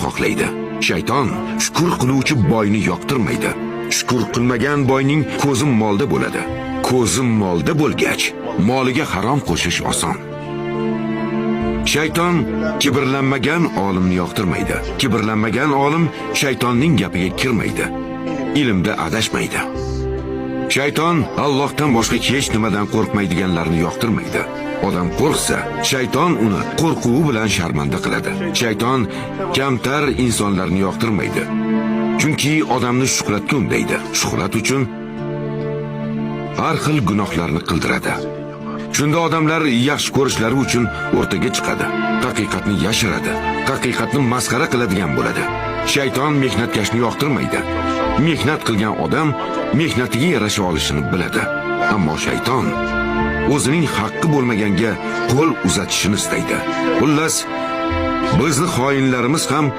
xohlaydi. Shayton shukr qiluvchi boyni yoqtirmaydi. Shukr qilmagan boyning ko'zi molda bo'ladi. Ko'zi molda bo'lgach, moliga harom qo'shish oson. Shayton kibrlanmagan olimni yoqtirmaydi. Kibrlanmagan olim shaytonning gapiga kirmaydi. Ilmda adashmaydi. Shayton Allohdan boshqa hech nimadan qo'rqmaydiganlarni yoqtirmaydi. Odam qo'rqsa, shayton uni qo'rquvi bilan sharmanda qiladi. Shayton kamtar insonlarni yoqtirmaydi. Chunki odamni shuhratga undaydi. Shuhrat uchun har xil gunohlarni qildiradi. Shunda odamlar yaxshi ko'rishlari uchun o'rtaga chiqadi. Haqiqatni yashiradi. Haqiqatni masxara qiladigan bo'ladi. Shayton mehnatkashni yoqtirmaydi. Mehnat qilgan odam mehnatiga yarasha olishini biladi. Ammo shayton o'zining haqqi bo'lmaganga qo'l uzatishini istaydi. Xullas, bizni xoinlarimiz ham